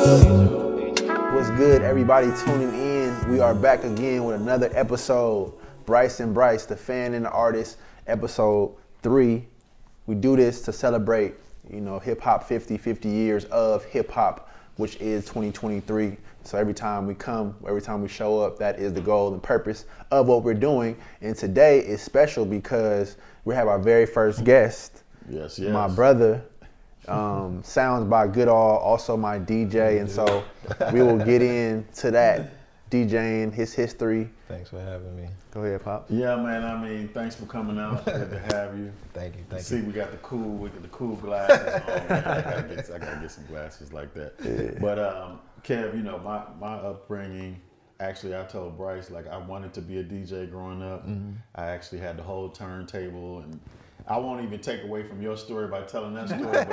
What's good, everybody tuning in? We are back again with another episode. Bryce and Bryce, the fan and the artist, episode 3. We do this to celebrate, hip hop 50 years of hip hop, which is 2023. So every time we come, every time we show up, that is the goal and purpose of what we're doing. And today is special because we have our very first guest. Yes. My brother, SoundsxGoodall, also my DJ, and so we will get into that, DJing, his history. Thanks for having me. Go ahead, Pop. Yeah, man. Thanks for coming out. Good to have you. Thank you. See, we got the cool glasses on. I gotta get some glasses like that. Yeah. But Kev, my upbringing. Actually, I told Bryce I wanted to be a DJ growing up. Mm-hmm. I actually had the whole turntable, and I won't even take away from your story by telling that story.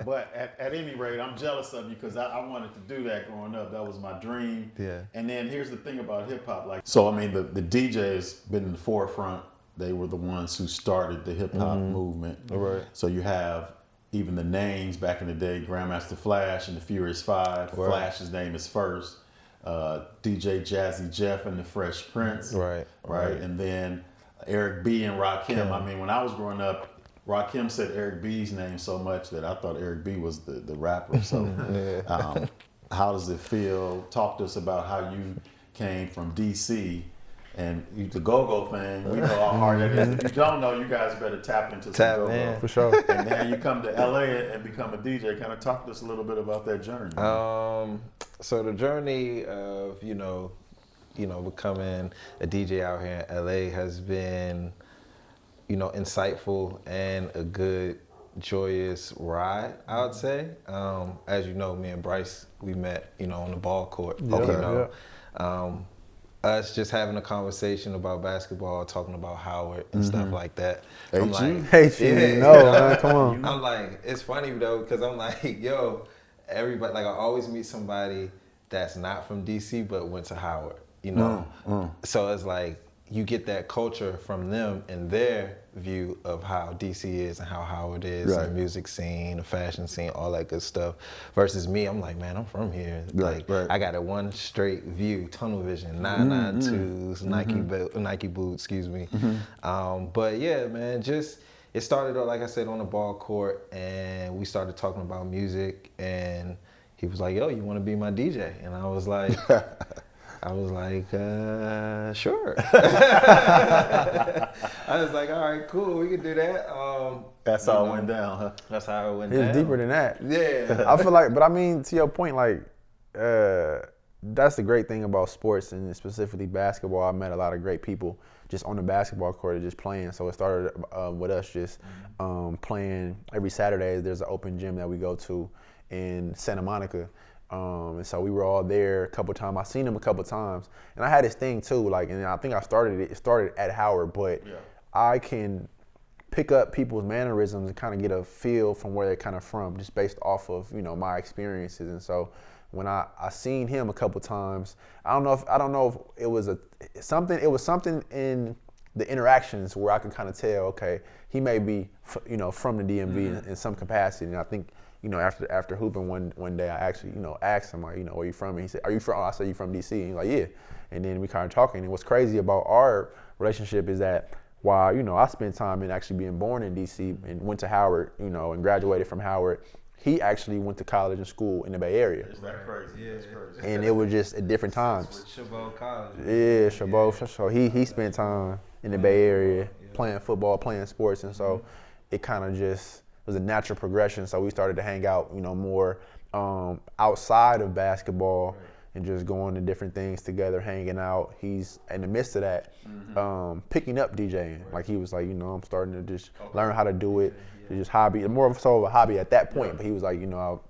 but at any rate, I'm jealous of you because I wanted to do that growing up. That was my dream. Yeah. And then here's the thing about hip hop. The DJs been in the forefront. They were the ones who started the hip hop movement. All right. So you have even the names back in the day: Grandmaster Flash and the Furious Five. Right. Flash's name is first. DJ Jazzy Jeff and the Fresh Prince. Right. And then Eric B and Rakim. I mean, when I was growing up, Rakim said Eric B's name so much that I thought Eric B was the rapper. So how does it feel? Talk to us about how you came from DC and the go-go thing. We know how hard it is. If you don't know, you guys better tap into some go-go. For sure. And then you come to LA and become a DJ. Kind of talk to us a little bit about that journey. So the journey of, becoming a DJ out here in LA has been, insightful and a good, joyous ride, I would say. As you know, me and Bryce, we met, on the ball court. Us just having a conversation about basketball, talking about Howard and stuff like that. Hate you. Yeah, Man, come on. I'm like, it's funny though, because I'm like, yo, everybody, I always meet somebody that's not from DC but went to Howard, So it's like, you get that culture from them and their view of how DC is and how Howard is, right. The music scene, the fashion scene, all that good stuff. Versus me, I'm like, man, I'm from here. Right. I got a one straight view, tunnel vision, 992s, Nike boots, excuse me. But yeah, man, it started like I said, on the ball court, and we started talking about music, and he was like, yo, you want to be my DJ? And I was like, sure. I was like, all right, cool, we can do that. That's how it went down, huh? That's how it went down. It's deeper than that. Yeah. I feel like, but I mean, to your point, that's the great thing about sports, and specifically basketball. I met a lot of great people just on the basketball court, just playing. So it started with us just playing every Saturday. There's an open gym that we go to in Santa Monica. And so we were all there a couple times. I seen him a couple times, and I had this thing too. And I think it started at Howard, but I can pick up people's mannerisms and kind of get a feel from where they're kind of from, just based off of my experiences. And so when I seen him a couple times, I don't know if it was something. It was something in the interactions where I could kind of tell, okay, he may be from the DMV in some capacity. And I think, after hooping one day, I actually, asked him, like, where you from? And he said, are you from? I said, you from DC? And he's like, yeah. And then we kind of talking. And what's crazy about our relationship is that while, I spent time in actually being born in DC and went to Howard, and graduated from Howard, he actually went to college and school in the Bay Area. Is that crazy? Yeah, it's crazy. And it was just at different times. With Chabot College. Yeah, Chabot. So he spent time in the Bay Area playing football, playing sports. And so it kind of just was a natural progression. So we started to hang out, more outside of basketball and just going to different things together, hanging out. He's in the midst of that, picking up DJing. Like he was like, I'm starting to just learn how to do it. It's just hobby, more of a hobby at that point. But he was like, I'm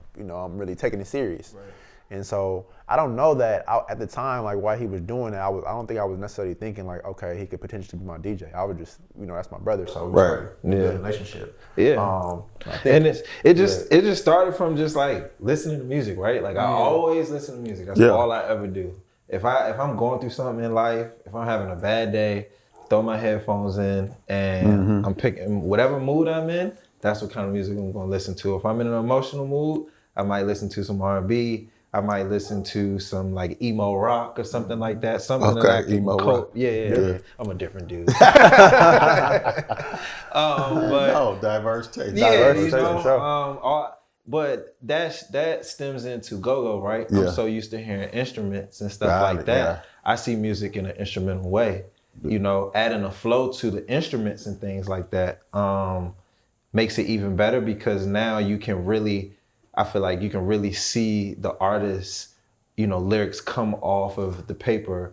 really taking it serious. Right. And so I don't know that at the time, like while he was doing it, I don't think I was necessarily thinking like, okay, he could potentially be my DJ. I was just, that's my brother, so we started a good relationship. Yeah. And it just started from just like listening to music, right? Like I always listen to music. That's all I ever do. If I'm going through something in life, if I'm having a bad day, throw my headphones in and I'm picking whatever mood I'm in. That's what kind of music I'm going to listen to. If I'm in an emotional mood, I might listen to some R&B. I might listen to some like emo rock or something like that. Something that I can emo rock. Yeah. I'm a different dude. No, diverse taste. Yeah, Diverse you taste, know. sure. But that stems into go-go, right? Yeah. I'm so used to hearing instruments and stuff like that. Yeah. I see music in an instrumental way. You know, adding a flow to the instruments and things like that makes it even better because now you can really, I feel like you can really see the artist's, you know, lyrics come off of the paper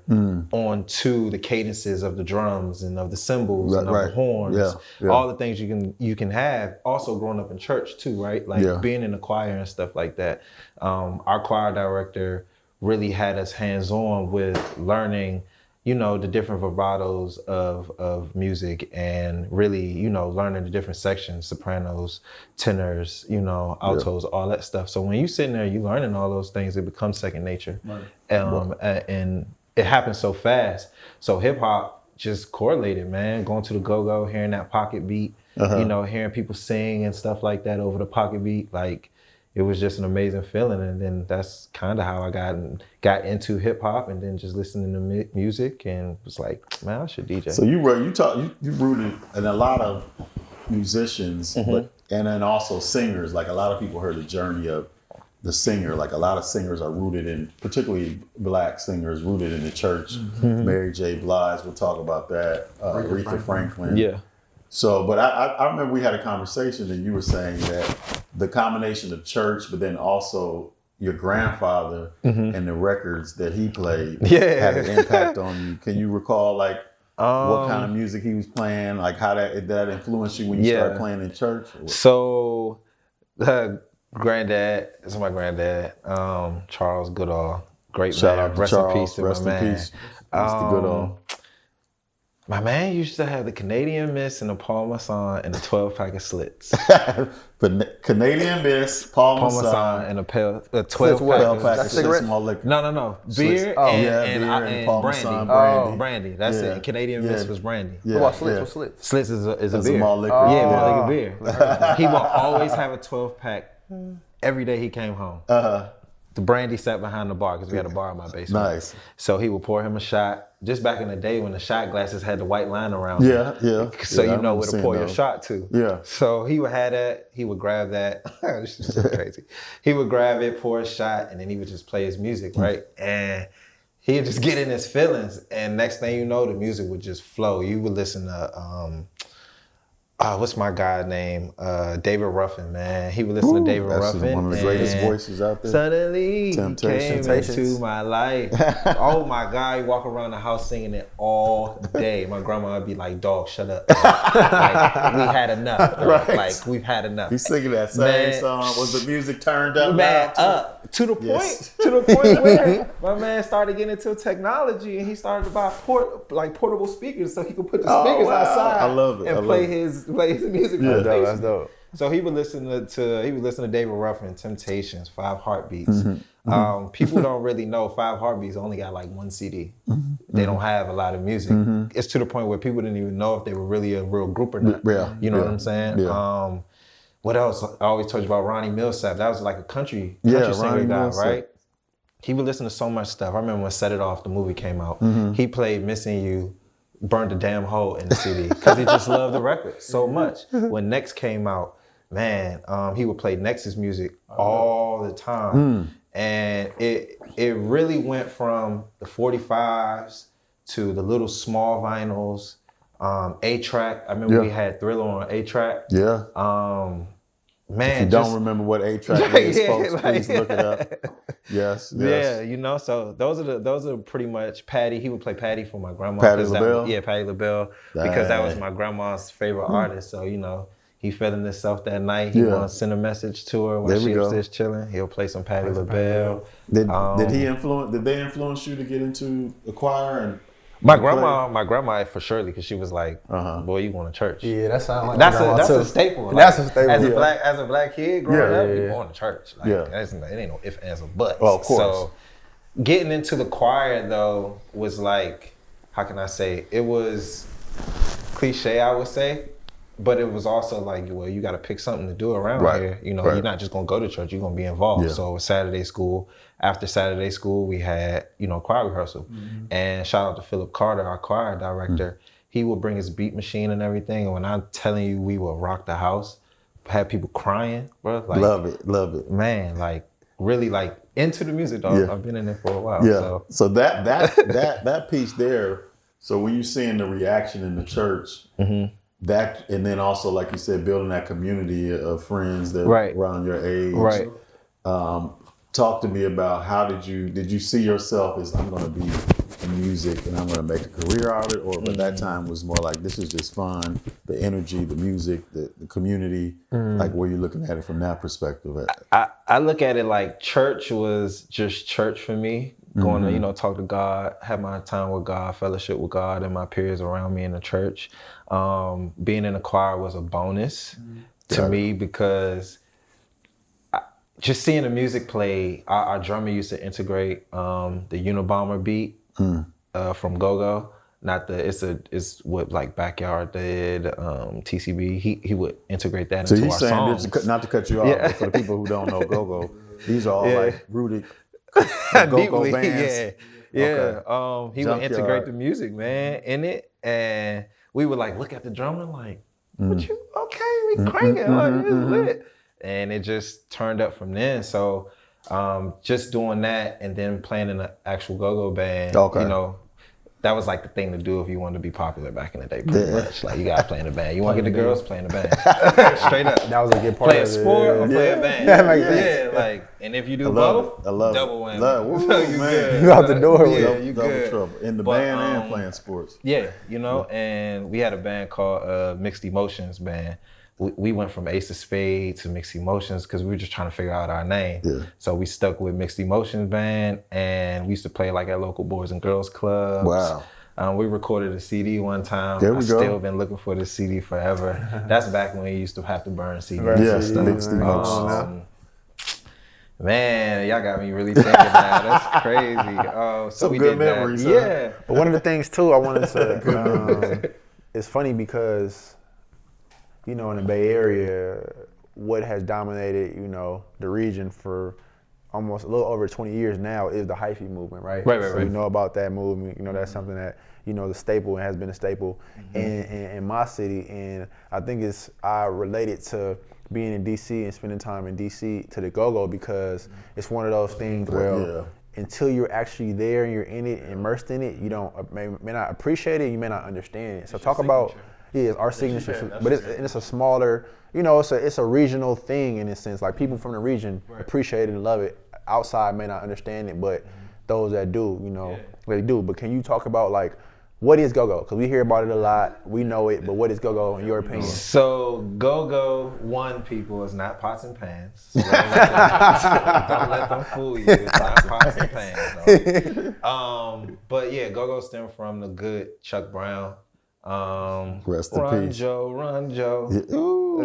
onto the cadences of the drums and of the cymbals and of the horns. All the things you can have. Also growing up in church too, right? Like being in the choir and stuff like that. Our choir director really had us hands-on with learning, you know, the different vibratos of music and really, you know, learning the different sections, sopranos, tenors, you know, altos, all that stuff. So when you sitting there, you learning all those things, it becomes second nature. Right. And it happens so fast. So hip hop just correlated, man, going to the go-go, hearing that pocket beat, you know, hearing people sing and stuff like that over the pocket beat, like, it was just an amazing feeling, and then that's kind of how I got into hip hop, and then just listening to music, and was like, man, I should DJ. So you rooted in a lot of musicians, but and then also singers. Like a lot of people heard the journey of the singer. Like a lot of singers are rooted in, particularly black singers, rooted in the church. Mary J. Blige, we'll talk about that. Aretha Franklin. Yeah. So, but I remember we had a conversation and you were saying that the combination of church, but then also your grandfather and the records that he played had an impact on you. Can you recall like what kind of music he was playing? Like how that influenced you when you started playing in church? So, granddad, this is my granddad, Charles Goodall, great Shout man. out to Rest Charles. in peace to Rest my in man. peace, Mr. Goodall. My man used to have the Canadian Miss and the Paul Masson and a 12-pack of Slits. Canadian Miss, Paul Masson, and a 12-pack of cigarette. Small liquor. No. Beer and Paul brandy. Masson, brandy. Brandy. That's it. Canadian Miss was brandy. What about Slits? What's Slits? Slits is a That's beer. a malt liquor. Malt liquor beer. He will always have a 12-pack every day he came home. The brandy sat behind the bar because we had a bar in my basement. Nice. So he would pour him a shot. Just back in the day when the shot glasses had the white line around them. So you know where to pour your shot to. Yeah. So he would have that. He would grab that. This is so crazy. He would grab it, pour a shot, and then he would just play his music, right? And he'd just get in his feelings. And next thing you know, the music would just flow. You would listen to what's my guy's name? David Ruffin, man. He would listen to David Ruffin. That's one of the greatest voices out there. Suddenly he came into my life. Oh my God, he walk around the house singing it all day. My grandma would be like, dog, shut up. Like, we had enough. Right. Like, we've had enough. He's singing that same song. Was the music turned up? Man, up. To the point where my man started getting into technology and he started to buy portable speakers so he could put the speakers outside. I love it. And play his music. Yeah, that's dope. So he would listen to David Ruffin, Temptations, 5 Heartbeats. People don't really know 5 Heartbeats only got like 1 CD. They don't have a lot of music. It's to the point where people didn't even know if they were really a real group or not. You know what I'm saying? Yeah. What else? I always told you about Ronnie Millsap. That was like a country singer guy, right? He would listen to so much stuff. I remember when Set It Off, the movie came out. He played Missing You, burned a damn hole in the CD because he just loved the record so much. When Next came out, man, he would play Nex's music all the time. And it really went from the 45s to the little small vinyls, A-Track. I remember we had Thriller on A-Track. Yeah. Man, if you don't remember what A-Track is, folks, please look it up. Yes. Yeah, you know, so those are pretty much Patti. He would play Patti for my grandma. Patti LaBelle? Patti LaBelle. Because that was my grandma's favorite artist. So, you know, he feeling himself that night. He want to send a message to her while she was just chilling. He'll play some Patti LaBelle. Did they influence you to get into the choir and my grandma for surely, because she was like, boy, you going to church. Yeah, that sounds like that's a staple. Like, that's a staple. As a black kid growing up, you going to church. Like, it ain't no ifs, ands, or buts. Well, of course. So getting into the choir though was like, how can I say? It was cliche, I would say, but it was also like, well, you got to pick something to do around here. You know, Right. you're not just going to go to church, you're going to be involved. Yeah. So it was Saturday school. After Saturday school, we had, you know, choir rehearsal. And shout out to Philip Carter, our choir director. He would bring his beat machine and everything. And when I'm telling you, we would rock the house, had people crying, bro. Like, love it. Man, like, really, like, into the music, dog. Yeah. I've been in it for a while. Yeah. So that piece there. So when you're seeing the reaction in the church, that, and then also, like you said, building that community of friends that around your age. Right. Talk to me about how did you see yourself as, I'm going to be in music and I'm going to make a career out of it, or by that time was more like, this is just fun, the energy, the music, the community, like where you're looking at it from that perspective? I look at it like church was just church for me. Going to, you know, talk to God, have my time with God, fellowship with God and my peers around me in the church. Being in the choir was a bonus to me because just seeing the music play, our drummer used to integrate the Unabomber beat from Go-Go. It's what like Backyard did, TCB. He would integrate that into our songs. So he's saying, not to cut you off, but for the people who don't know Go-Go, these are all like rooted Go-Go bands. Yeah. Okay. He would integrate the music, man, in it, and we would like look at the drummer like, "What you? Okay, we cranking, like it's lit." And it just turned up from then. So just doing that and then playing in an actual go-go band, you know, that was like the thing to do if you wanted to be popular back in the day, pretty much. Like, you gotta play in a band. You want to get the girls, play in a band. Straight up. That was a good part play of a it. sport or play a band. Yeah, like, and if you do both, I love double whammy. So you good. You out the door Yeah, with you double good. trouble in the band and playing sports. Yeah, you know, and we had a band called Mixed Emotions Band. We went from Ace of Spades to Mixed Emotions because we were just trying to figure out our name. Yeah. So we stuck with Mixed Emotions Band, and we used to play like at local boys and girls clubs. Wow. We recorded a CD one time. There we go. Still been looking for this CD forever. That's back when you used to have to burn CDs. Yes, Mixed Emotions. Man, y'all got me really thinking now. That's crazy. So we good did memories, that. huh? Yeah. But one of the things too, I wanted to. It's funny because, you know, in the Bay Area, what has dominated, you know, the region for almost a little over 20 years now is the hyphy movement, right? So you know about that movement. You know, that's something that, you know, the staple and has been a staple in my city. And I think I related to being in DC and spending time in DC to the go-go because it's one of those things where until you're actually there and you're in it, immersed in it, you don't may not appreciate it, you may not understand it. So talk about it's our signature, but it's a smaller, you know, it's a regional thing in a sense. Like people from the region appreciate it and love it. Outside may not understand it, but those that do, you know, they do. But can you talk about like what is go-go? Because we hear about it a lot, we know it, but what is go-go in your opinion? So go-go, people, is not pots and pans. So don't let them fool you. It's not pots and pans. But yeah, go-go stem from the good Chuck Brown. Rest in peace. Run Joe. Ooh.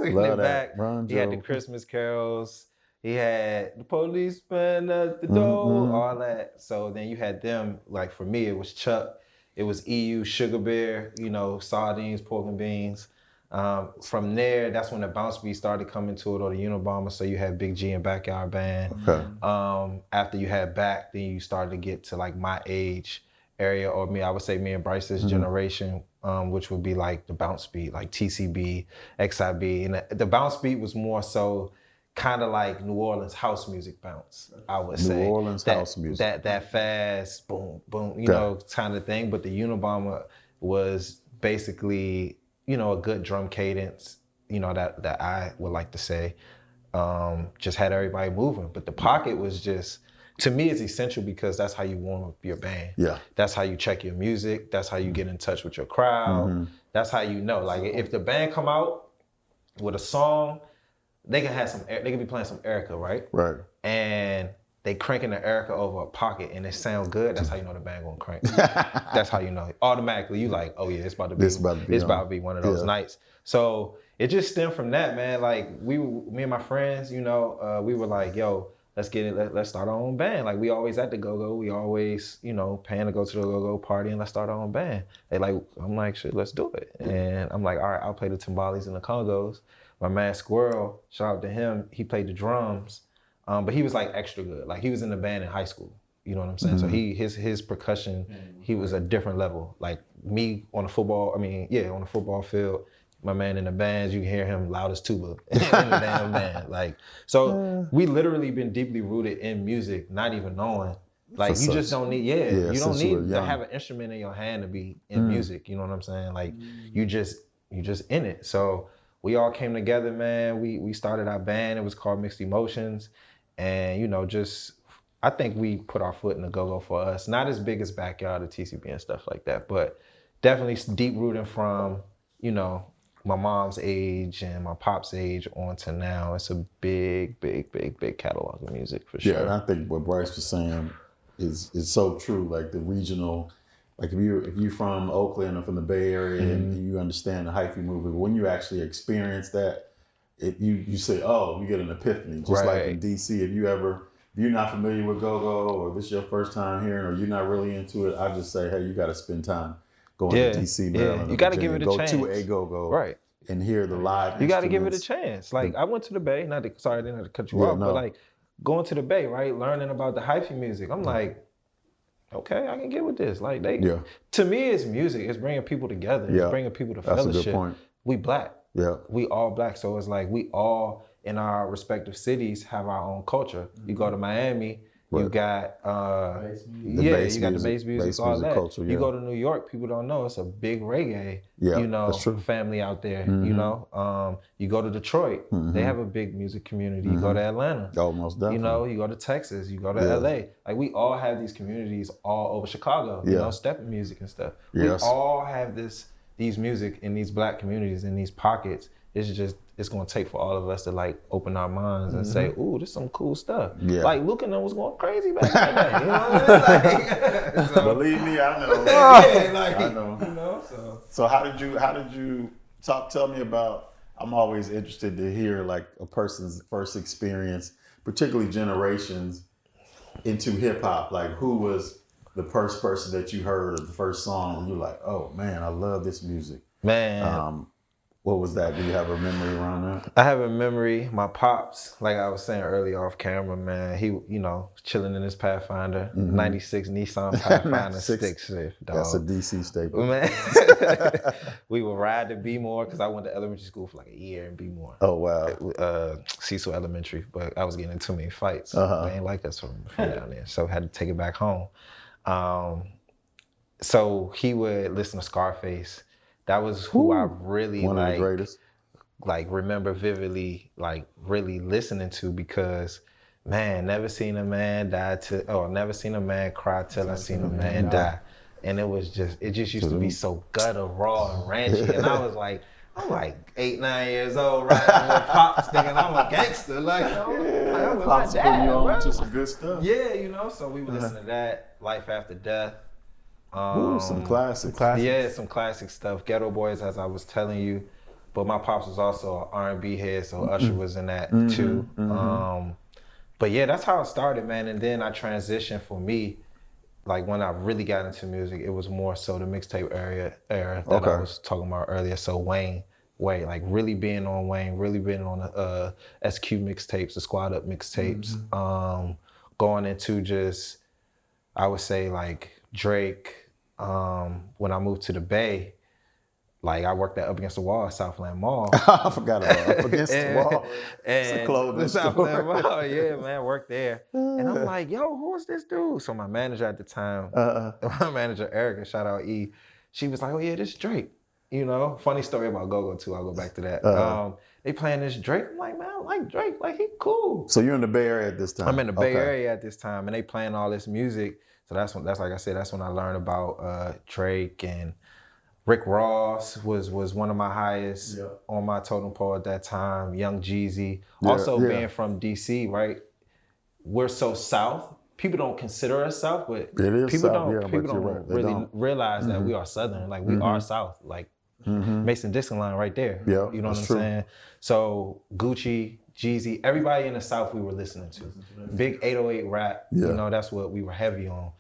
Taking it back. Run, he had the Christmas carols. He had the policeman at the door, all that. So then you had them, like for me, it was Chuck. It was EU, Sugar Bear, you know, sardines, pork and beans. From there, that's when the bounce beat started coming to it, or the Unabomber. So you had Big G and Backyard Band. Okay. After you had Back, then you started to get to like my age area, or I would say me and Bryce's generation, which would be like the bounce beat, like TCB, XIB. And the bounce beat was more so kind of like New Orleans house music bounce, I would say. New Orleans house music. That fast, boom, boom, you know, kind of thing. But the Unabomber was basically, you know, a good drum cadence, you know, that I would like to say, just had everybody moving. But the pocket was just, to me, it's essential because that's how you warm up your band. Yeah. That's how you check your music. That's how you get in touch with your crowd. That's how you know. Like if the band come out with a song, they can be playing some Erica, right? Right. And they cranking the Erica over a pocket and it sound good. That's how you know the band gonna crank. That's how you know. Automatically, you like, oh yeah, it's about to be one of those nights. So it just stemmed from that, man. Like me and my friends, you know, we were like, yo, let's get it. Let's start our own band. Like we always at the go-go. We always, you know, paying to go to the go-go party and let's start our own band. They like, I'm like, shit, let's do it. And I'm like, all right, I'll play the timbales and the congos. My man Squirrel, shout out to him. He played the drums, but he was like extra good. Like he was in the band in high school. You know what I'm saying? So his percussion, he was a different level. Like me on the football, on the football field, my man in the bands, you can hear him loud as tuba in the damn band. Like, so we literally been deeply rooted in music, not even knowing. Like you just don't need, you don't need to have an instrument in your hand to be in music. You know what I'm saying? Like you just in it. So we all came together, man. We started our band. It was called Mixed Emotions. And, you know, I think we put our foot in the go-go for us. Not as big as Backyard or TCB and stuff like that, but definitely deep rooting from, you know, my mom's age and my pop's age on to now. It's a big catalog of music for sure. Yeah, and I think what Bryce was saying is so true. Like the regional, like if you're from Oakland or from the Bay Area and you understand the hyphy movement, when you actually experience that, you say, oh, you get an epiphany. Just like in DC, if you're not familiar with go-go or this is your first time hearing or you're not really into it, I just say, hey, you got to spend time going to DC, Maryland. You got to give it a chance. Go to a go-go and hear the live You got to give it a chance. Like I went to the Bay, I didn't have to cut you off, but like going to the Bay, right? Learning about the hyphy music. I'm like, okay, I can get with this. Like to me, it's music. It's bringing people together. It's bringing people to fellowship. That's a good point. We Black. Yeah. We all Black. So it's like we all in our respective cities have our own culture. You go to Miami, you got you got the bass music, all that. Culture, you go to New York, people don't know it's a big reggae, you know, family out there. You know, you go to Detroit, they have a big music community. You go to Atlanta, most definitely. You know, you go to Texas, you go to LA. Like we all have these communities all over Chicago. You know, stepping music and stuff. We all have these music in these Black communities in these pockets. It's gonna take for all of us to like open our minds and say, ooh, this is some cool stuff. Yeah. Like Luke and them was going crazy back in the day. You know what I mean? Like, believe me, I know. I know. You know, so how did you tell me about, I'm always interested to hear like a person's first experience, particularly generations into hip hop. Like who was the first person that you heard or the first song and you're like, oh man, I love this music. Man. What was that? Do you have a memory around that? I have a memory. My pops, like I was saying earlier off camera, man, he, you know, chilling in his Pathfinder, 96 Nissan Pathfinder stick shift, dog. That's a DC staple. Man, we would ride to B-More because I went to elementary school for like a year in B-More. Oh, wow. Cecil Elementary, but I was getting in too many fights. They ain't like us from down there, so I had to take it back home. So he would listen to Scarface. That was who I really one of the greatest. Like remember vividly, like really listening to because, man, never seen a man never seen a man cry till I seen a man die, and it just used to be so gutter raw and ranchy, and I was like, I'm like 8, 9 years old, riding with Pops, thinking I'm a gangster, like I'm with Pops my dad, putting you on bro. to some good stuff. Yeah, you know, so we would listen to that, Life After Death. Some classics. Yeah, some classic stuff. Ghetto Boys, as I was telling you. But my pops was also an R&B head, so Usher was in that too. But yeah, that's how it started, man. And then I transitioned for me, like when I really got into music, it was more so the mixtape era that I was talking about earlier. So Wayne, like really being on Wayne, really being on the SQ mixtapes, the Squad Up mixtapes, going into just, I would say like Drake. When I moved to the Bay, like I worked at Up Against the Wall, Southland Mall. I forgot about Up Against the Wall. It's a clothing Southland Mall, yeah, man, worked there. And I'm like, yo, who is this dude? So my manager at the time, my manager Erica, shout out E, she was like, oh yeah, this is Drake. You know, funny story about Go-Go too, I'll go back to that. They playing this Drake, I'm like, man, I like Drake, like he cool. So you're in the Bay Area at this time? I'm in the Bay Area at this time, and they playing all this music. So that's like I said, that's when I learned about Drake, and Rick Ross was one of my highest on my totem pole at that time. Young Jeezy. Being from DC, right? We're so South. People don't consider us South, but people don't really realize that we are Southern. Like we are South. Like Mason-Dixon line right there. Yeah, you know what I'm saying? So Gucci, Jeezy, everybody in the South we were listening to. Big 808 rap, you know, that's what we were heavy on.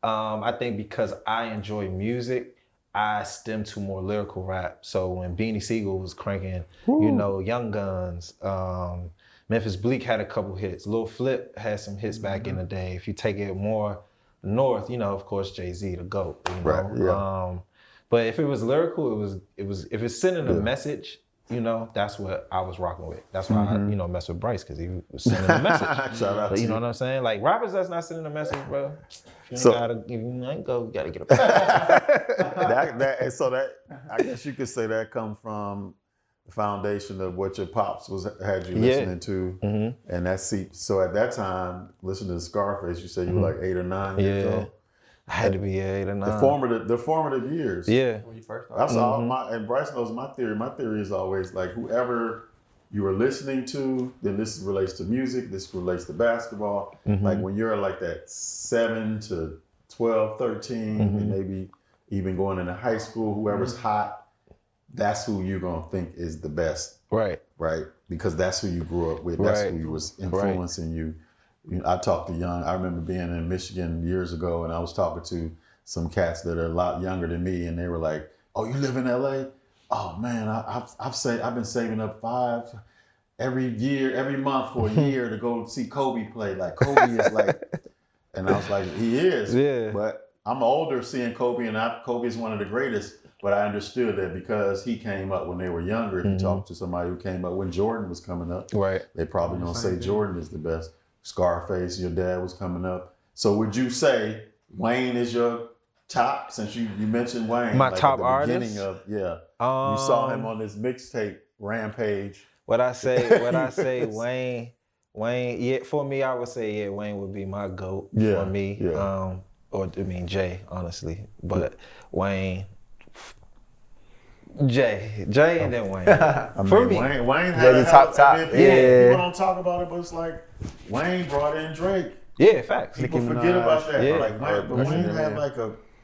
I think because I enjoy music, I stem to more lyrical rap. So when Beanie Siegel was cranking, you know, Young Guns, Memphis Bleak had a couple hits. Lil Flip had some hits back in the day. If you take it more north, you know, of course, Jay-Z, the GOAT, you know. Right, yeah. But if it was lyrical, it was if it's sending a message, you know, that's what I was rocking with. That's why I, you know, mess with Bryce, because he was sending a message. Shout out to you know what I'm saying? Like rappers that's not sending a message, bro. If you ain't go, you gotta get up. I guess you could say that come from the foundation of what your pops had you listening to, and that seat. So at that time, listening to Scarface, you said you were like 8 or 9 years old. I had to be 8 or 9. The formative years. Yeah. When you first That's all and Bryce knows my theory. My theory is always like whoever you were listening to, then this relates to music, this relates to basketball. Like when you're like that 7 to 12, 13, and maybe even going into high school, whoever's hot, that's who you're gonna think is the best. Right. Right? Because that's who you grew up with. That's who was influencing you. I talked to I remember being in Michigan years ago, and I was talking to some cats that are a lot younger than me, and they were like, "Oh, you live in LA? Oh man, I've been saving up $5 every month for a year to go see Kobe play. Like Kobe is like," and I was like, "He is, but I'm older seeing Kobe, and Kobe is one of the greatest." But I understood that because he came up when they were younger. If you talk to somebody who came up when Jordan was coming up, they probably gonna say Jordan is the best. Scarface, your dad was coming up. So would you say Wayne is your top, since you mentioned Wayne? My like top at the artist? beginning of, you saw him on this mixtape Rampage. What I say, Wayne, yeah, for me, I would say, Wayne would be my GOAT for me. Jay, honestly. But Wayne, Jay, and then Wayne. For me. Wayne had a top. People don't talk about it, but it's like Wayne brought in Drake. Yeah, facts. People forget about that. Yeah. Like Wayne had like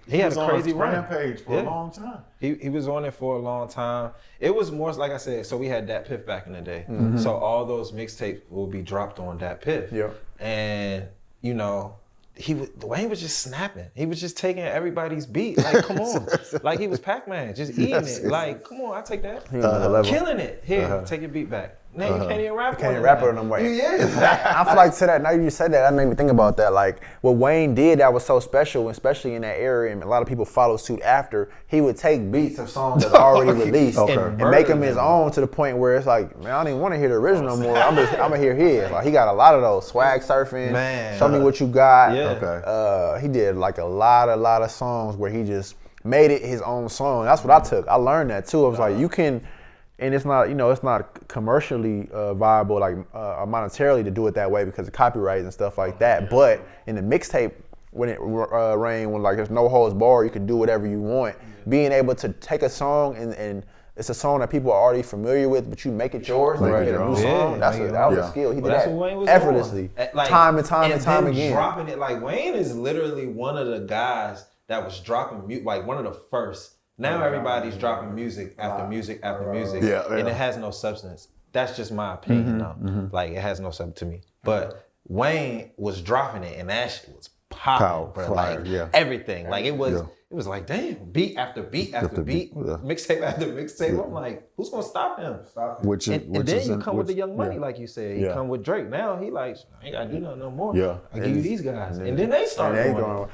he had a crazy run. Rampage for a long time. He was on it for a long time. It was more, like I said, so we had Dat Piff back in the day. So all those mixtapes will be dropped on Dat Piff. Yeah. And, you know, Wayne was just snapping. He was just taking everybody's beat. Like, come on. Like he was Pac-Man, just eating it. Like, come on, I take that. Killing it. Here, take your beat back. Now you can't even rap on it. Can't even rap on it no more. Yeah. I feel like to that, now you just said that made me think about that. Like what Wayne did that was so special, especially in that era, and a lot of people follow suit after. He would take beats of songs that are already released and make them his own, to the point where it's like, man, I don't even want to hear the original more. I'm gonna hear his. Like he got a lot of those swag surfing. Man. Show me what you got. Yeah. He did like a lot of songs where he just made it his own song. That's what I took. I learned that too. I was like, you can. And it's not, it's not commercially viable, like monetarily, to do it that way because of copyright and stuff like that. But in the mixtape, when it ran, when like there's no holds barred, you can do whatever you want. Being able to take a song and it's a song that people are already familiar with, but you make it yours, like you get a new song. That was a skill. He did that effortlessly, like, time and time again. Dropping it, like Wayne is literally one of the guys that was dropping music, like one of the first. Now everybody's dropping music after music after music, and it has no substance. That's just my opinion, though. Like it has no substance to me. But Wayne was dropping it, and that shit was popping, bro. Like everything. Like it was like, damn, beat after beat after beat, mixtape after mixtape. I'm like, who's gonna stop him? And then you come with the Young Money, like you said. You come with Drake. Now he like, I ain't gotta do nothing no more. I give you these guys, and then they start doing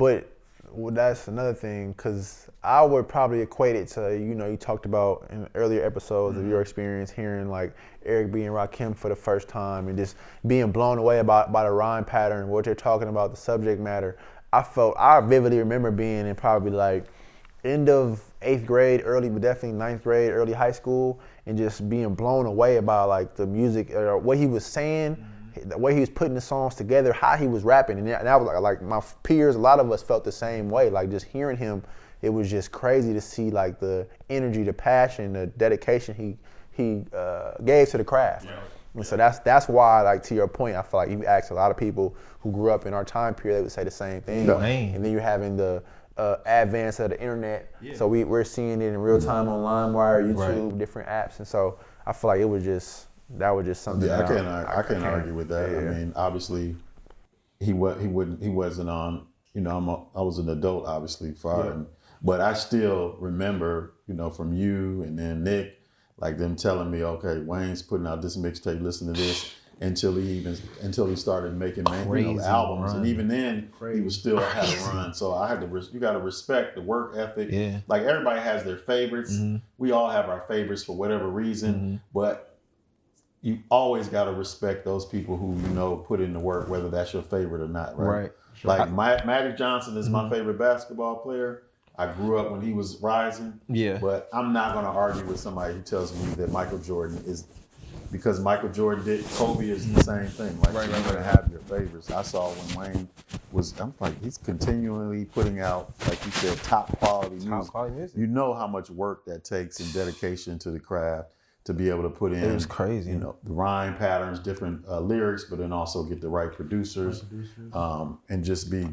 it. Well, that's another thing, because I would probably equate it to, you talked about in earlier episodes of your experience hearing like Eric B and Rakim for the first time and just being blown away by the rhyme pattern, what they're talking about, the subject matter. I vividly remember being in probably like end of 8th grade, but definitely 9th grade, early high school, and just being blown away about like the music or what he was saying. The way he was putting the songs together, how he was rapping, and that was like my peers, a lot of us felt the same way. Like just hearing him, it was just crazy to see like the energy, the passion, the dedication he gave to the craft. And so that's why, like to your point, I feel like you ask a lot of people who grew up in our time period, they would say the same thing. And then you're having the advance of the internet, so we're seeing it in real time on LimeWire, YouTube, different apps, and so I feel like it was just that was just something. Yeah, I can't argue with that. Yeah. I mean, obviously, he wasn't on. You know, I was an adult, obviously, but I still remember, you know, from you and then Nick, like them telling me, okay, Wayne's putting out this mixtape, listen to this, until he started making albums, and even then he was still had a run. So I had to, you got to respect the work ethic. Yeah. Like everybody has their favorites. Mm-hmm. We all have our favorites for whatever reason, but you always got to respect those people who, you know, put in the work, whether that's your favorite or not, right? Sure. Like Magic Johnson is my favorite basketball player. I grew up when he was rising. Yeah. But I'm not going to argue with somebody who tells me that Michael Jordan is, because Michael Jordan did, Kobe is the same thing. Like you're going to have your favorites. I saw when Wayne I'm like, he's continually putting out, like you said, top quality music. You know how much work that takes and dedication to the craft to be able to put in. It was crazy. You know, the rhyme patterns, different lyrics, but then also get the right producers, and just be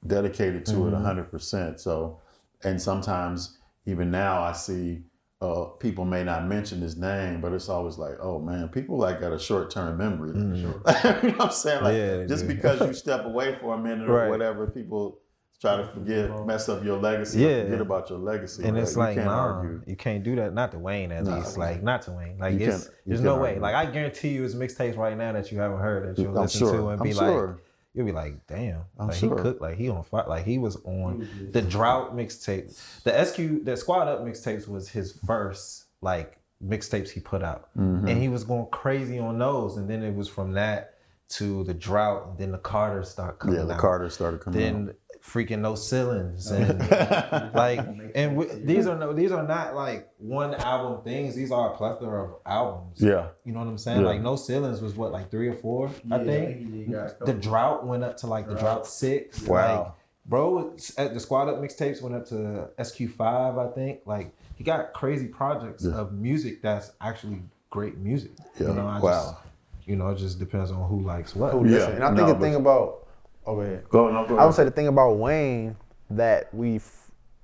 dedicated to it 100%. So, and sometimes even now I see people may not mention his name, but it's always like, oh man, people like got a short-term memory. You know what I'm saying? Like just because you step away for a minute or whatever, people try to mess up your legacy, forget about your legacy. And it's like, you can't do that. Not to Wayne, at least. Like, not to Wayne. Like, there's no way. Like, I guarantee you, it's mixtapes right now that you haven't heard that you'll listen to and be like, you'll be like, damn. Like, he cooked. Like, he on fire. Like, he was on the Drought mixtape. The Squad Up mixtapes was his first, like, mixtapes he put out. And he was going crazy on those. And then it was from that to the Drought. And then the Carters started coming out. Yeah, the Carters started coming out. Then freaking No Ceilings and these are not like one album things. These are a plethora of albums. Yeah, you know what I'm saying. Like No Ceilings was what, like 3 or 4, I think. The Drought went up to like the Drought 6. Wow, like, bro, at the Squad Up mixtapes went up to SQ5, I think. Like he got crazy projects of music that's actually great music. Yeah. You know, it just depends on who likes what. And I think the thing about go ahead. Go ahead. I would say the thing about Wayne that we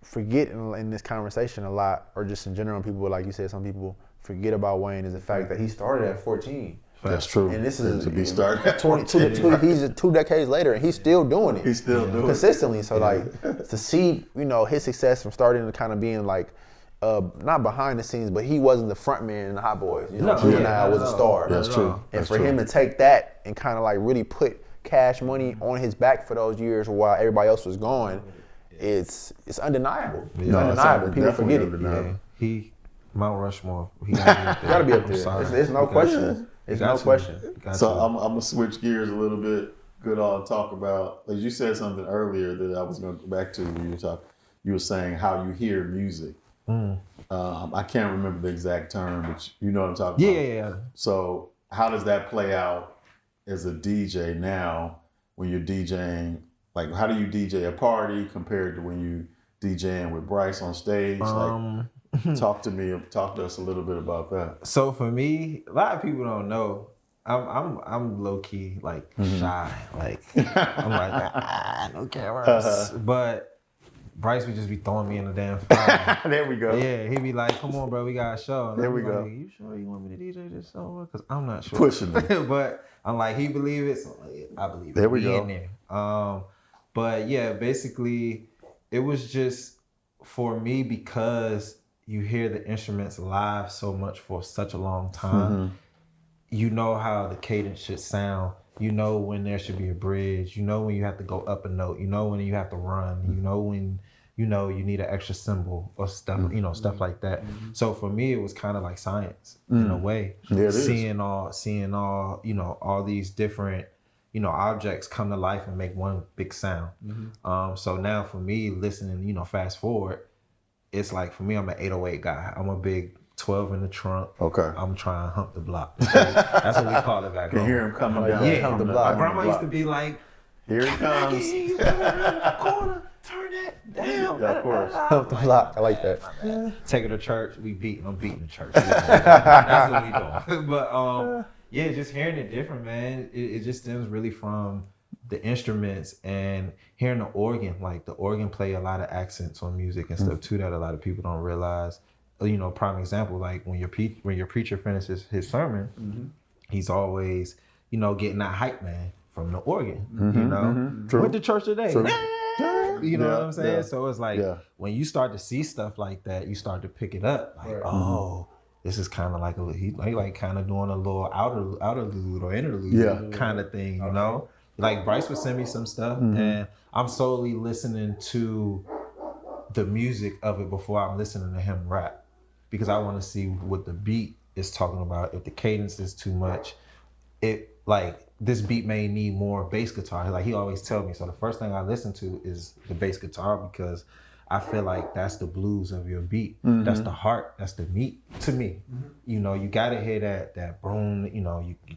forget in this conversation a lot, or just in general, people, like you said, some people forget about Wayne, is the fact that he started at 14. That's true. And this is to be started at 22. He's 2 decades later, and he's still doing it. He's still doing it consistently. So like to see, you know, his success from starting to kind of being like not behind the scenes, but he wasn't the front man in the Hot Boys. You know, Juvenile was a star. That's true. And for him to take that and kind of like really put cash money on his back for those years while everybody else was gone, it's undeniable. It's undeniable. People forget it. Yeah. He Mount Rushmore. He gotta be up there. There's no question. There's no question. So I'm gonna switch gears a little bit, Goodall, and talk about, as you said something earlier that I was gonna go back to when you were saying how you hear music. I can't remember the exact term, but you know what I'm talking about. Yeah. So how does that play out as a DJ now when you're DJing? Like, how do you DJ a party compared to when you DJing with Bryce on stage? Like, talk to us a little bit about that. So for me, a lot of people don't know, I'm low key like shy. Like I'm like, no cameras. But Bryce would just be throwing me in the damn fire. There we go. Yeah, he'd be like, come on, bro, we got a show. And there we go. Like, you sure you want me to DJ this show? Because I'm not sure. Pushing it. But I'm like, he believe it, so I believe it. There we go. In there. But yeah, basically, it was just for me because you hear the instruments live so much for such a long time. You know how the cadence should sound. You know when there should be a bridge. You know when you have to go up a note. You know when you have to run. You know when you need an extra cymbal or stuff. You know, stuff like that. So for me, it was kind of like science in a way. Yeah, it seeing all you know, all these different, you know, objects come to life and make one big sound. So now for me, listening, you know, fast forward, it's like for me, I'm an 808 guy. I'm a big 12 in the trunk. Okay. I'm trying to hump the block. That's what we call it back home. You hear him coming down. Yeah, hump the block. My grandma used to be like, here he comes. Corner, turn that down. Yeah, of course. Hump the block. I like that. Take her to church. I'm beating the church. That's what we doing. But yeah, just hearing it different, man. It just stems really from the instruments and hearing the organ. Like the organ play a lot of accents on music and stuff too that a lot of people don't realize. prime example, like when your preacher finishes his sermon, he's always, getting that hype man from the organ, Went to church today. You know what I'm saying? Yeah. So it's like when you start to see stuff like that, you start to pick it up. Like, this is kind of like he kind of doing a little outerlude or interlude kind of thing, you know? Like Bryce would send me some stuff, and I'm solely listening to the music of it before I'm listening to him rap, because I want to see what the beat is talking about. If the cadence is too much, this beat may need more bass guitar. Like he always tell me. So the first thing I listen to is the bass guitar, because I feel like that's the blues of your beat. That's the heart. That's the meat to me. You gotta hear that boom.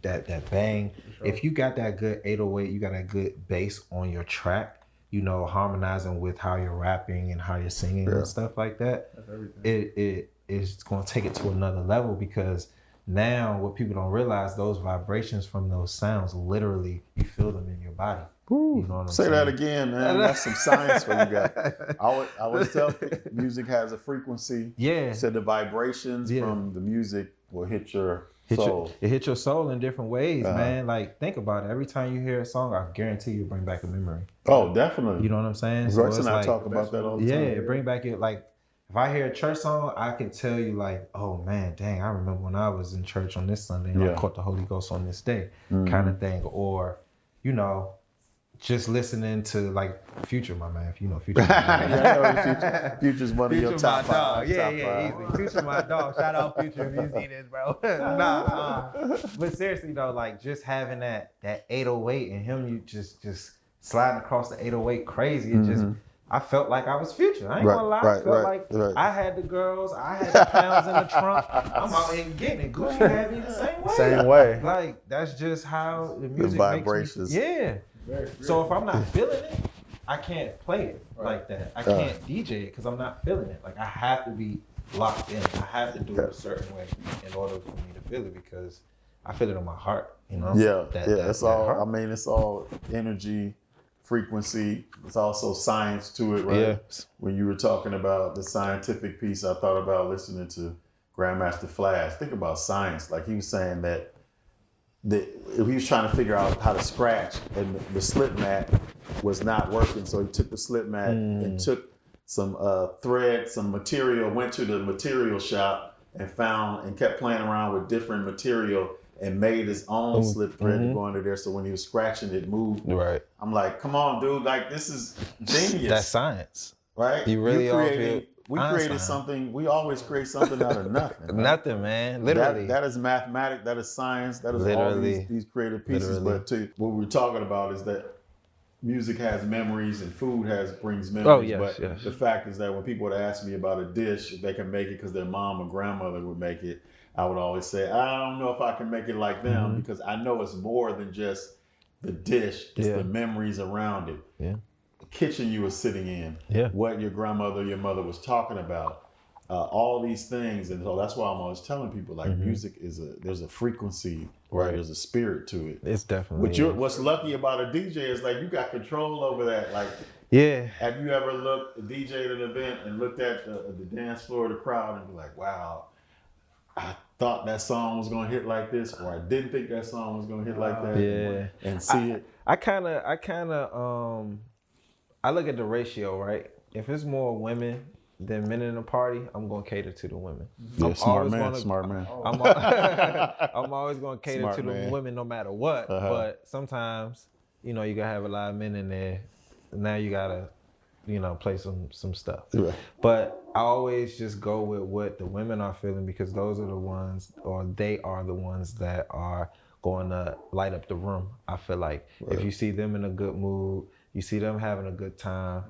That bang. Sure. If you got that good 808, you got that good bass on your track. Harmonizing with how you're rapping and how you're singing and stuff like that. That's everything. It is going to take it to another level, because now what people don't realize, those vibrations from those sounds, literally you feel them in your body. Ooh, you know what I'm saying? Say that again, man. That's some science for you guys. I always tell people music has a frequency. Yeah. So the vibrations from the music will hit your soul. It hit your soul in different ways, man. Like, think about it. Every time you hear a song, I guarantee you bring back a memory. Oh, definitely. You know what I'm saying? Bryce and I talk about that all the time. Yeah, bring back it. Like, if I hear a church song, I can tell you, like, oh man, dang, I remember when I was in church on this Sunday and I caught the Holy Ghost on this day, kind of thing. Or, just listening to like Future, my man. If you know Future, Future's one of your top five. Yeah, easy. Future, my dog. Shout out Future if you see this, bro. But seriously though, like just having that 808 and him, you just sliding across the 808 crazy. It just, I felt like I was Future. I ain't gonna lie. I felt like I had the girls, I had the pounds in the trunk. I'm out here getting it. Gucci had me the same way. Same way. Like that's just how the music vibrations. Makes me. Yeah. So if I'm not feeling it, I can't play it like that. I can't DJ it because I'm not feeling it. Like I have to be locked in. I have to do it a certain way in order for me to feel it, because I feel it in my heart. It's all. I mean, it's all energy, frequency. It's also science to it, right? Yeah. When you were talking about the scientific piece, I thought about listening to Grandmaster Flash. Think about science. Like he was saying that he was trying to figure out how to scratch, and the slip mat was not working. So he took the slip mat and took some thread, some material, went to the material shop and kept playing around with different material and made his own slip thread to go under there. So when he was scratching, it moved. Right. I'm like, come on, dude. Like, this is genius. That's science. Right? You really We created something. We always create something out of nothing. Right? Nothing, man. Literally. That is mathematics. That is science. That is literally all these creative pieces. Literally. But what we're talking about is that music has memories and food brings memories. Oh, yes. The fact is that when people would ask me about a dish, if they can make it because their mom or grandmother would make it, I would always say, I don't know if I can make it like them, because I know it's more than just the dish. It's the memories around it. Yeah. Kitchen you were sitting in, what your grandmother, your mother was talking about, all these things. And so that's why I'm always telling people, like, music there's a frequency, right? There's a spirit to it. It's definitely. What's lucky about a DJ is like you got control over that. Like, have you ever DJ'd an event and looked at the dance floor, the crowd, and be like, wow, I thought that song was gonna hit like this, or I didn't think that song was gonna hit like that. Yeah, and see it. I look at the ratio, right? If it's more women than men in the party, I'm going to cater to the women. Yeah, smart man. I'm always going to cater to the women no matter what. But sometimes, you got to have a lot of men in there. Now you got to, play some stuff. Right. But I always just go with what the women are feeling, because those are the ones, or they are the ones that are going to light up the room. I feel like if you see them in a good mood, you see them having a good time,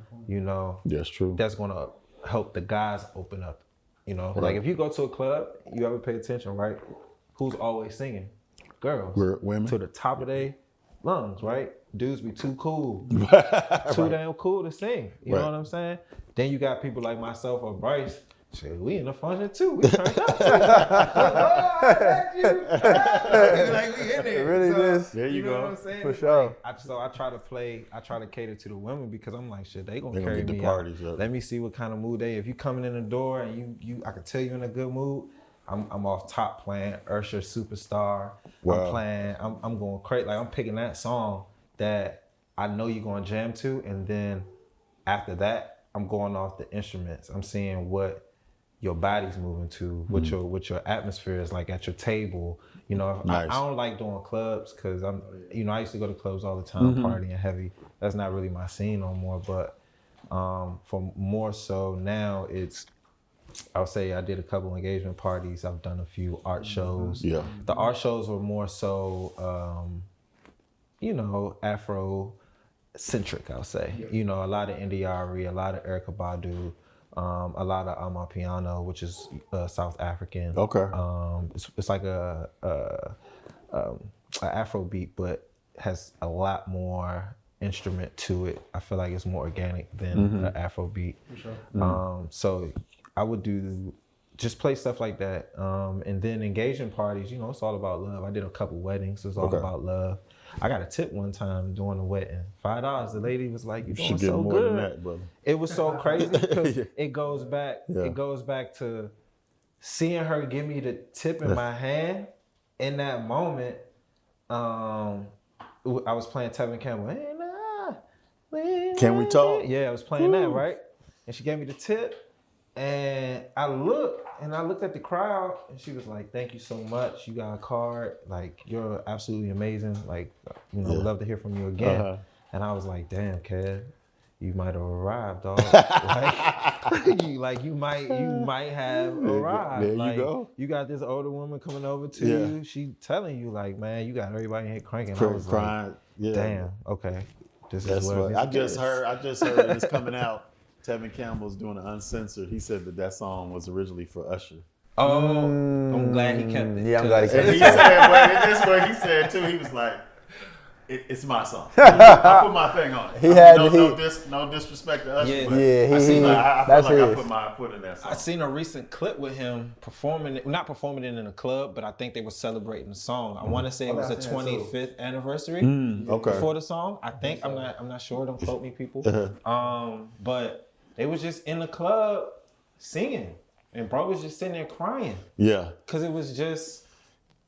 That's true. That's going to help the guys open up, Like if you go to a club, you ever pay attention, right? Who's always singing? Girls. Women. To the top of their lungs, right? Dudes be too cool. Too damn cool to sing. You know what I'm saying? Then you got people like myself or Bryce shit, we in the function too. We turned up. Like, we in there. Really, so, there you know go. What I'm saying? For sure. I try to cater to the women because I'm like, shit, they gonna They carry gonna get me the parties out. up. Let me see what kind of mood they. If you coming in the door and you I can tell you in a good mood. I'm off top playing Usher Superstar. Wow. I'm going crazy. Like I'm picking that song that I know you're going to jam to, and then after that, I'm going off the instruments. I'm seeing what your body's moving to, what your atmosphere is like at your table. You know, Nice. I don't like doing clubs because I used to go to clubs all the time, partying heavy. That's not really my scene no more. But for more so now, I would say I did a couple engagement parties. I've done a few art shows. Yeah. The art shows were more so, Afro-centric, I'll say. Yeah. You know, a lot of Indiari, a lot of Erykah Badu, a lot of Amapiano, which is South African. Okay. It's like a Afro beat, but has a lot more instrument to it. I feel like it's more organic than an Afro beat. For sure. So I would just play stuff like that. And then engagement parties, you know, it's all about love. I did a couple weddings. It's all about love. I got a tip one time doing a wedding. $5. The lady was like, "You're doing so good." Than that, brother. It was so crazy because it goes back. Yeah. It goes back to seeing her give me the tip in my hand. In that moment, I was playing Tevin Campbell. Can we talk? Yeah, I was playing that, right? And she gave me the tip. And I looked at the crowd, and she was like, "Thank you so much. You got a card. Like, you're absolutely amazing. Like, we'd love to hear from you again." And I was like, "Damn, Kev, you might have arrived, dog. you might have arrived. There like, you go. You got this older woman coming over to you. She telling you, like, man, you got everybody in here cranking." I was crying. Like, damn, okay. This That's is what I just heard it's coming out. Tevin Campbell's doing it uncensored. He said that son was originally for Usher. Oh, I'm glad he kept it. Yeah, I'm glad he kept it. He said, but this what he said too. He was like, it's my song. I put my thing on it. No disrespect to Usher. Yeah, I feel like I put my foot in that song. I seen a recent clip with him not performing it in a club, but I think they were celebrating the song. I want to say it was the 25th anniversary before the song. I think I'm not sure. Don't quote me, people. But they was just in the club singing, and bro was just sitting there crying. Yeah, because it was just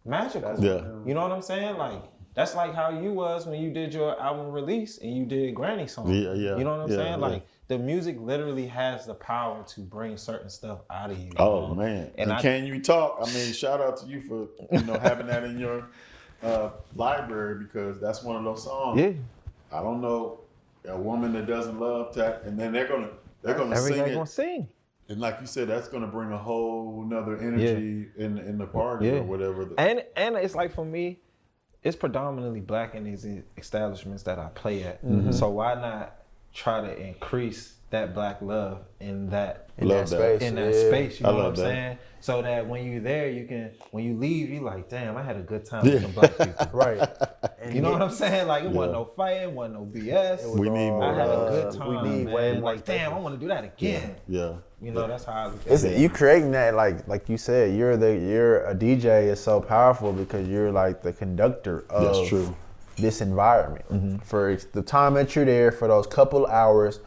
magical. Yeah, you know what I'm saying? Like that's like how you was when you did your album release and you did Granny song. Yeah. You know what I'm saying? Like the music literally has the power to bring certain stuff out of you. Oh man! And Can You Talk? I mean, shout out to you for having that in your library, because that's one of those songs. Yeah, I don't know a woman that doesn't love that, and then they're gonna sing it. Gonna sing. And like you said, that's gonna bring a whole nother energy in the party or whatever. And it's like, for me, it's predominantly black in these establishments that I play at. So why not try to increase that black love in that space? In that space, you know what I'm saying? So that when you're there, when you leave, you're like, damn, I had a good time with some black people. Right. And you know what I'm saying? Like, it wasn't no fighting, wasn't no BS. We need more. I had a good time. We need way more. Like, damn, I want to do that again. Yeah. You know, that's how I look at it. You creating that, like you said, you're a DJ is so powerful because you're like the conductor of this environment. For the time that you're there, for those couple hours,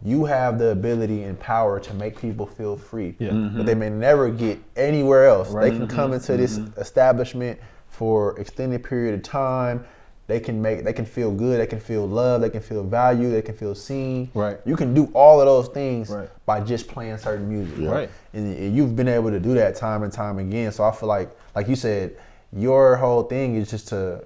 you have the ability and power to make people feel free, but they may never get anywhere else. Right. They can come into this establishment for extended period of time. They can feel good. They can feel love. They can feel value. They can feel seen. Right. You can do all of those things by just playing certain music. Yeah. Right. And you've been able to do that time and time again. So I feel like you said, your whole thing is just to,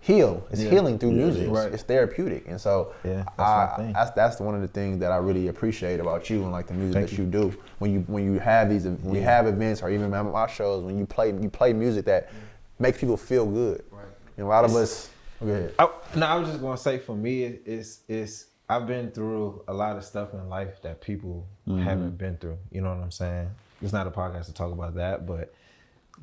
heal. It's healing through music. Right. It's therapeutic. And so that's one of the things that I really appreciate about you and like the music that you do. When you have when you have events, or even at my shows, when you play music that makes people feel good. Right. And a lot of us. Go ahead. I was just gonna say, for me, it's I've been through a lot of stuff in life that people haven't been through. You know what I'm saying? It's not a podcast to talk about that, but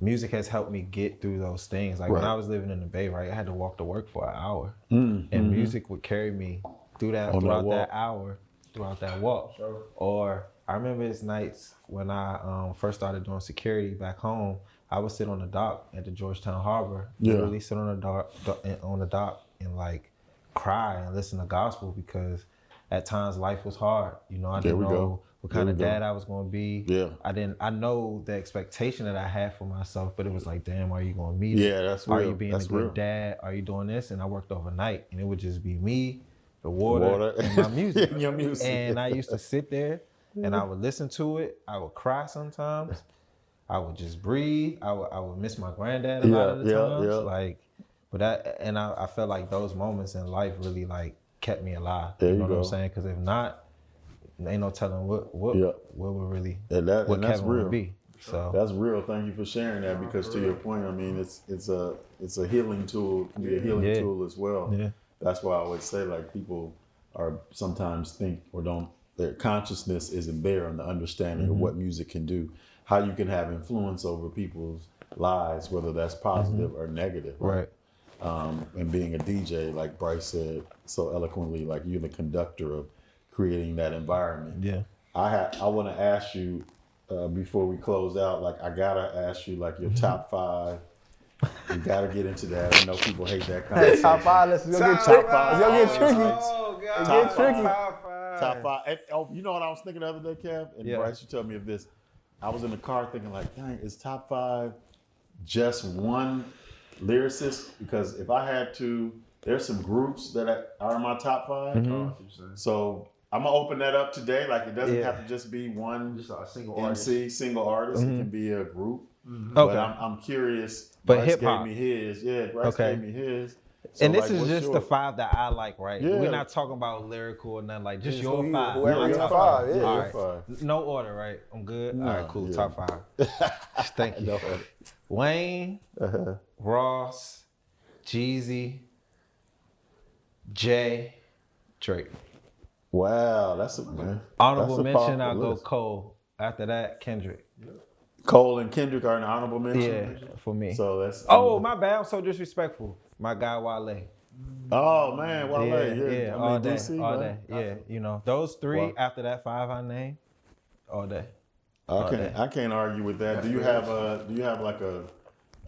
music has helped me get through those things. Like when I was living in the Bay, I had to walk to work for an hour, and music would carry me throughout that hour, throughout that walk. Sure. Or I remember his nights when I first started doing security back home. I would sit on the dock at the Georgetown Harbor, literally sit on the dock and like cry and listen to gospel because at times life was hard. You know, I didn't know what kind of dad I was going to be. Yeah. I know the expectation that I had for myself, but it was like, damn, are you going to meet it? Yeah, that's real. Are you being a good dad? Are you doing this? And I worked overnight and it would just be me, the water. And my music. Your music. And I used to sit there and I would listen to it. I would cry sometimes. I would just breathe. I would miss my granddad a lot of the times. Like, I felt like those moments in life really like kept me alive. You know what I'm saying? Because if not, ain't no telling what would really what Kevin would be. So that's real. Thank you for sharing that because to your point, I mean, it's a healing tool. It can be a healing tool as well. Yeah. That's why I always say like people are sometimes think or don't. Their consciousness isn't there on the understanding of what music can do. How you can have influence over people's lives, whether that's positive or negative. Right. And being a DJ, like Bryce said so eloquently, like you're the conductor of creating that environment. Yeah. I want to ask you before we close out, like I gotta ask you like your top 5. You gotta get into that. I know people hate that conversation. Top 5. Let's go get tricky. Let's go get tricky. Oh God. Get tricky. Top 5. And, you know what I was thinking the other day, Kev? And Bryce, you tell me of this. I was in the car thinking like, dang, is top 5 just one lyricist? Because if I had to, there's some groups that are in my top 5. So I'm gonna open that up today. Like it doesn't have to just be one just a single MC, artist. single artist. It can be a group. Okay. But I'm curious. But Bryce hip hop gave me his. Yeah, Bryce gave me his. So and this is just the 5 that I like, right? Yeah. We're not talking about lyrical or nothing like just your 5. Your top 5. Yeah, all right. No order, right? I'm good. All right, cool. Top 5. Thank you. Wayne, Ross, Jeezy, Jay, Drake. Wow, that's a man. Honorable mention, I'll go Cole. After that, Kendrick. Cole and Kendrick are an honorable mention? Yeah, for me. So that's. Oh, my bad. I'm so disrespectful. My guy Wale. Oh man, Wale. Yeah. All day, DC, all right? day. Yeah, you know those 3 after that 5 I named, all day. I can't argue with that. Do you have like a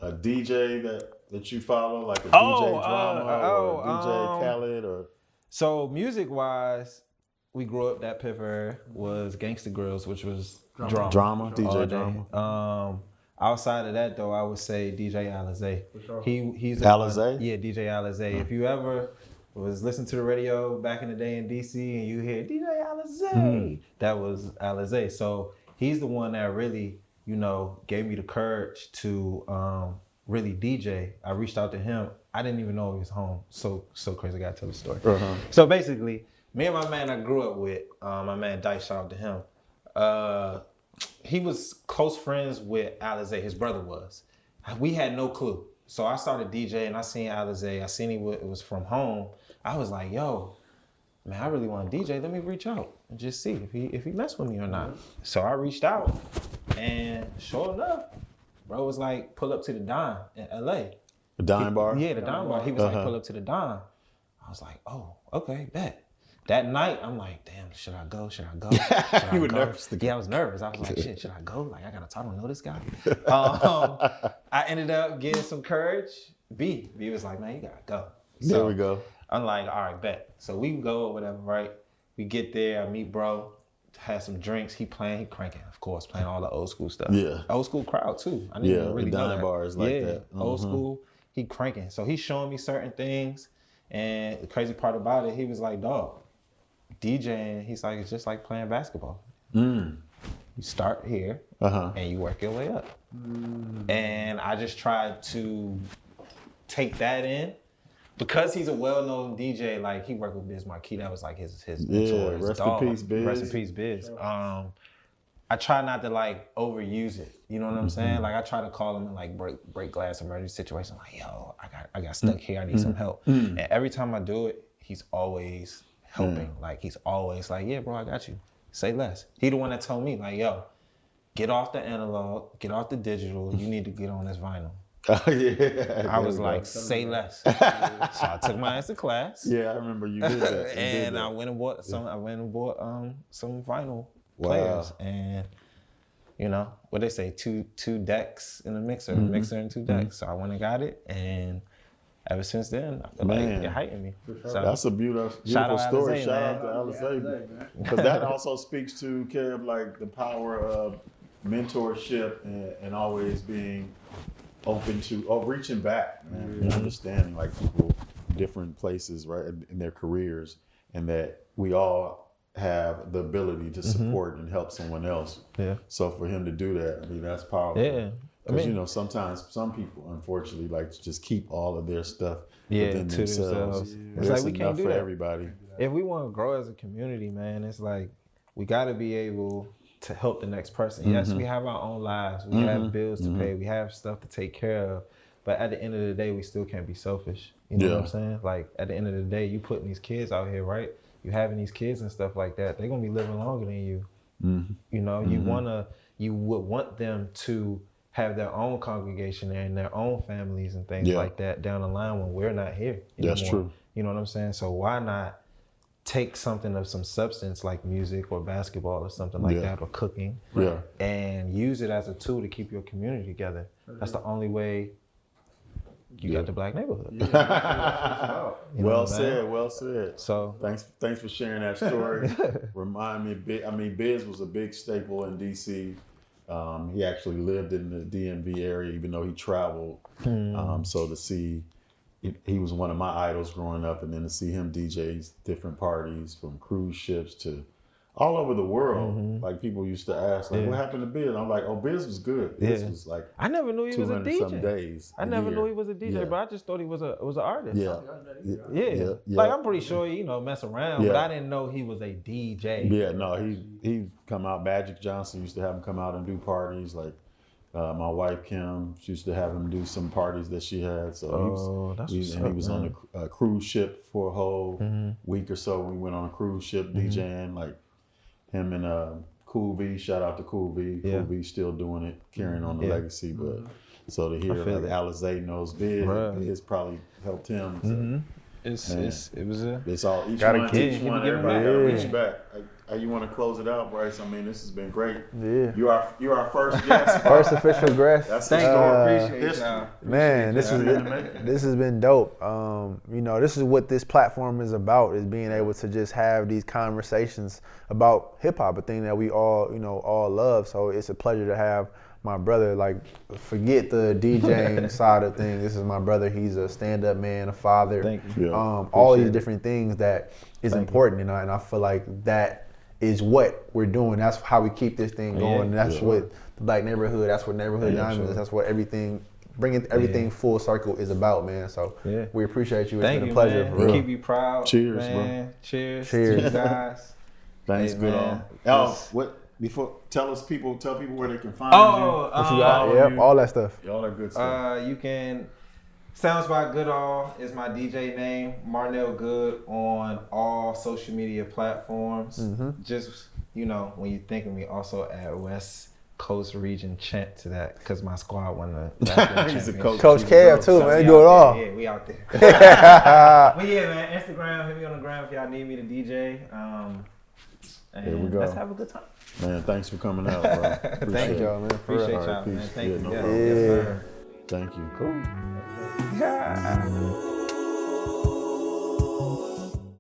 DJ that you follow, like a DJ Drama or DJ Khaled or? So music wise, we grew up that Piffer was Gangsta Grills, which was drama, DJ Drama. Outside of that though, I would say DJ Alizé. Sure. He's Alizé? Yeah, DJ Alizé. If you ever was listening to the radio back in the day in DC and you hear DJ Alizé, that was Alizé. So he's the one that really, you know, gave me the courage to really DJ. I reached out to him. I didn't even know he was home. So crazy. I gotta tell the story. So basically, me and my man I grew up with, my man Dice, shout out to him. He was close friends with Alizé, his brother was. We had no clue. So I started DJing, I seen Alizé, I seen it was from home. I was like, yo, man, I really want to DJ. Let me reach out and just see if he mess with me or not. So I reached out and sure enough, bro was like, pull up to the Dime in LA. The Dime Bar? Yeah, the Dime Bar. He was like, pull up to the Dime. I was like, oh, okay, bet. That night, I'm like, damn, should I go? Should I go? You were nervous? Yeah, I was nervous. I was like, shit, should I go? Like, I don't know this guy. I ended up getting some courage. B was like, man, you gotta go. So there we go. I'm like, all right, bet. So we go or whatever, right? We get there, I meet bro, had some drinks. He cranking, of course, playing all the old school stuff. Yeah. Old school crowd too. I didn't even really know that. Bars like that. Old school, he cranking. So he's showing me certain things. And the crazy part about it, he was like, dog, DJing, he's like, it's just like playing basketball. You start here and you work your way up. And I just tried to take that in. Because he's a well-known DJ, like he worked with Biz Marquis, that was like his mentor, his dog. In peace, Biz. Rest in peace, Biz. I try not to like overuse it. You know what I'm saying? Like I try to call him in like break glass emergency situation. Like, yo, I got stuck here. I need some help. And every time I do it, he's always helping. Like he's always like, yeah, bro, I got you. Say less. He the one that told me like, yo, get off the analog, get off the digital. You need to get on this vinyl. Oh, yeah. I was like, say less. So I took my ass to class. Yeah, I remember you did that. I went and bought some vinyl players. And, you know, what they say, two decks in a mixer, mixer and 2 decks. So I went and got it, and ever since then, I feel like it heightened me. Sure. So, that's a beautiful story. Shout out to Alizé. Because that also speaks to, Kev, like the power of mentorship and always being open to, reaching back, man, and understanding like people, different places, right, in their careers, and that we all have the ability to support and help someone else. Yeah. So for him to do that, I mean, that's powerful. Yeah. Because, you know, sometimes some people, unfortunately, like to just keep all of their stuff within themselves. It's like we can't do that for everybody. If we want to grow as a community, man, it's like we got to be able to help the next person. Yes, we have our own lives. We have bills to pay. We have stuff to take care of. But at the end of the day, we still can't be selfish. You know what I'm saying? Like, at the end of the day, you putting these kids out here, right? You having these kids and stuff like that. They're going to be living longer than you. You know, you would want them to have their own congregation and their own families and things like that down the line when we're not here anymore. That's true. You know what I'm saying? So why not take something of some substance like music or basketball or something like that, or cooking, and use it as a tool to keep your community together? That's the only way you got the black neighborhood. Well said. So thanks for sharing that story. Remind me, I mean, Biz was a big staple in DC. He actually lived in the DMV area, even though he traveled. So to see, he was one of my idols growing up, and then to see him DJ different parties from cruise ships to all over the world. Like people used to ask, like, what happened to Biz? I'm like, oh, Biz was good. Biz was like, I never knew he was a DJ. Some days I never knew he was a DJ, but I just thought he was an artist. Like I'm pretty sure he, mess around, but I didn't know he was a DJ. Yeah, no, he come out. Magic Johnson used to have him come out and do parties. Like my wife Kim, she used to have him do some parties that she had. So he was on a cruise ship for a whole week or so. We went on a cruise ship DJing, like him and Cool V. Shout out to Cool V. Cool V still doing it, carrying on the legacy. But so to hear like Alizé knows Biz, it's probably helped him. It's all each one. Everybody gotta reach back. You want to close it out, Bryce? I mean, this has been great. Yeah. You are our first guest. First official guest. That's appreciate y'all. Man, this has been dope. This is what this platform is about, is being able to just have these conversations about hip hop, a thing that we all love. So it's a pleasure to have my brother. Like, forget the DJing side of things. This is my brother. He's a stand-up man, a father. Thank you. All these different things that is important, and I feel like that is what we're doing. That's how we keep this thing going. And that's what the Black Neighborhood, that's what Neighborhood Diamonds is. That's what bringing everything full circle is about, man. So we appreciate you. It's been a pleasure. Man. We keep you proud. Cheers, man. Bro. Cheers to you guys. Thanks, Goodall. Tell people where they can find you. What you got? All that stuff. All that good stuff. You can. SoundsxGoodall is my DJ name. Marnell Good on all social media platforms. Just, when you think of me, also at West Coast Region Chant to that, because my squad won the He's a Coach Kev too, man. Do it all. Yeah, we out there. But yeah, man, Instagram, hit me on the gram if y'all need me to DJ. Here we go. Let's have a good time. Man, thanks for coming out, bro. Thank y'all, man. Appreciate y'all, man. Thank you. No problem. Yes, sir. Thank you. Cool. Yeah.